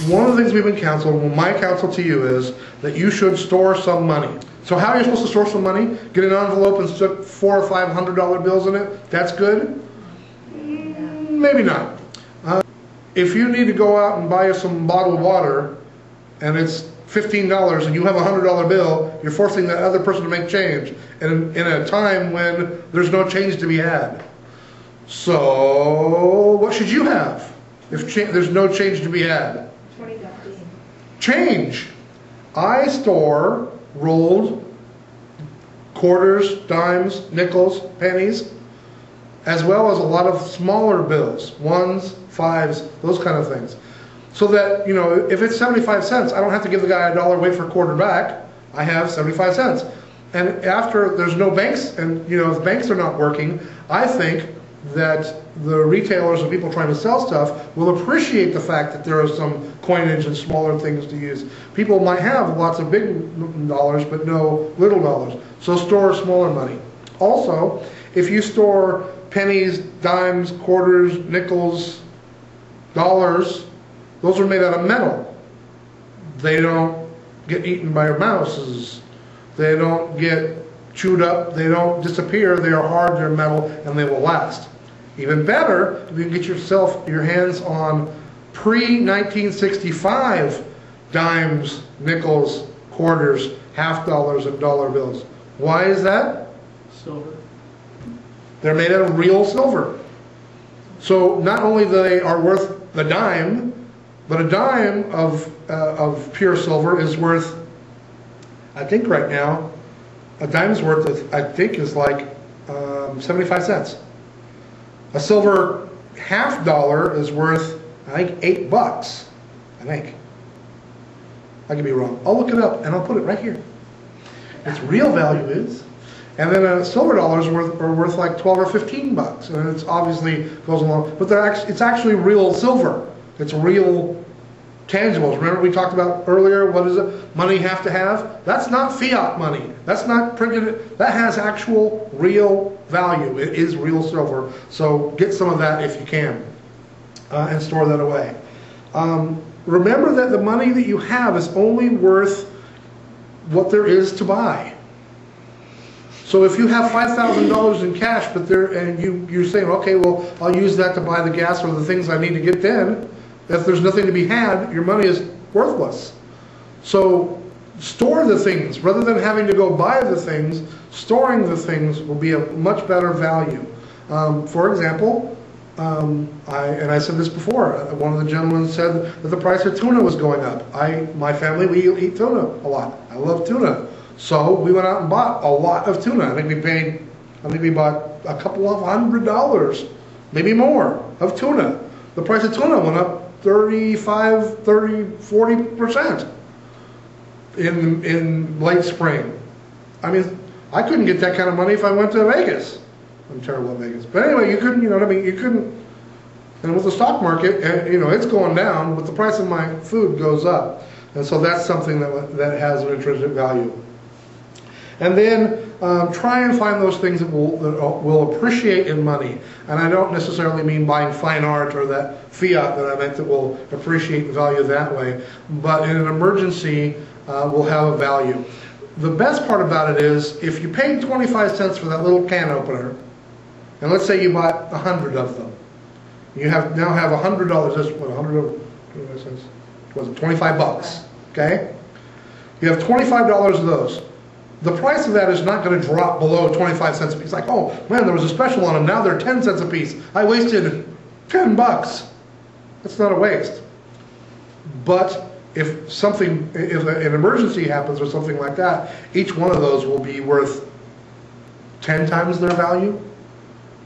one of the things we've been counseled, well, my counsel to you is that you should store some money. So how are you supposed to store some money? Get an envelope and stick $400 or $500 bills in it? That's good? Maybe not. If you need to go out and buy some bottled water and it's $15 and you have a $100 bill, you're forcing that other person to make change in a time when there's no change to be had. So what should you have if there's no change to be had? $20. Change. I store rolled quarters, dimes, nickels, pennies, as well as a lot of smaller bills, ones, fives, those kind of things. So that, you know, if it's 75 cents, I don't have to give the guy $1, wait for a quarter back. I have 75 cents. And after there's no banks, and you know, if banks are not working, I think that the retailers and people trying to sell stuff will appreciate the fact that there are some coinage and smaller things to use. People might have lots of big dollars but no little dollars. So store smaller money. Also, if you store pennies, dimes, quarters, nickels, dollars, those are made out of metal. They don't get eaten by mouses. They don't get chewed up. They don't disappear. They are hard, they're metal, and they will last. Even better, if you can get your hands on pre-1965 dimes, nickels, quarters, half dollars, and dollar bills. Why is that? Silver. They're made out of real silver. So not only they are worth the dime, but a dime of pure silver is worth, I think right now, a dime's worth, I think, is like 75 cents. A silver half dollar is worth, I think, $8, I think. I could be wrong. I'll look it up and I'll put it right here. Its real value is. And then a silver dollar is worth like 12 or 15 bucks. And it's obviously goes along, but it's actually real silver. It's real tangibles. Remember we talked about earlier, what is it? Money have to have? That's not fiat money. That's not printed. That has actual real value. It is real silver. So get some of that if you can and store that away. Remember that the money that you have is only worth what there is to buy. So if you have $5,000 in cash, but you're saying, okay, well, I'll use that to buy the gas or the things I need to get then. If there's nothing to be had, your money is worthless. So store the things. Rather than having to go buy the things, storing the things will be a much better value. For example, I said this before, one of the gentlemen said that the price of tuna was going up. My family, we eat tuna a lot. I love tuna. So we went out and bought a lot of tuna. I think we bought a couple of $100, maybe more, of tuna. The price of tuna went up 35, 30, 40% in late spring. I mean, I couldn't get that kind of money if I went to Vegas. I'm terrible at Vegas. But anyway, you couldn't, you know what I mean? You couldn't, and with the stock market, you know, it's going down, but the price of my food goes up. And so that's something that has an intrinsic value. And then try and find those things that will appreciate in money. And I don't necessarily mean buying fine art or that fiat that I meant that will appreciate in value that way. But in an emergency, will have a value. The best part about it is if you paid 25 cents for that little can opener, and let's say you bought 100 of them, you now have $100. That's what, 100 cents? Was it 25 bucks? Okay? You have $25 of those. The price of that is not going to drop below 25 cents a piece. Like, oh man, there was a special on them. Now they're 10 cents a piece. I wasted 10 bucks. That's not a waste. But if an emergency happens or something like that, each one of those will be worth 10 times their value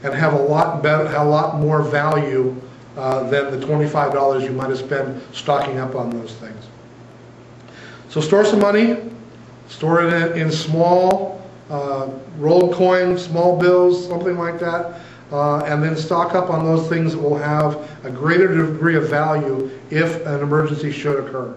and have a lot more value than the $25 you might have spent stocking up on those things. So store some money. Store it in small rolled coins, small bills, something like that, and then stock up on those things that will have a greater degree of value if an emergency should occur.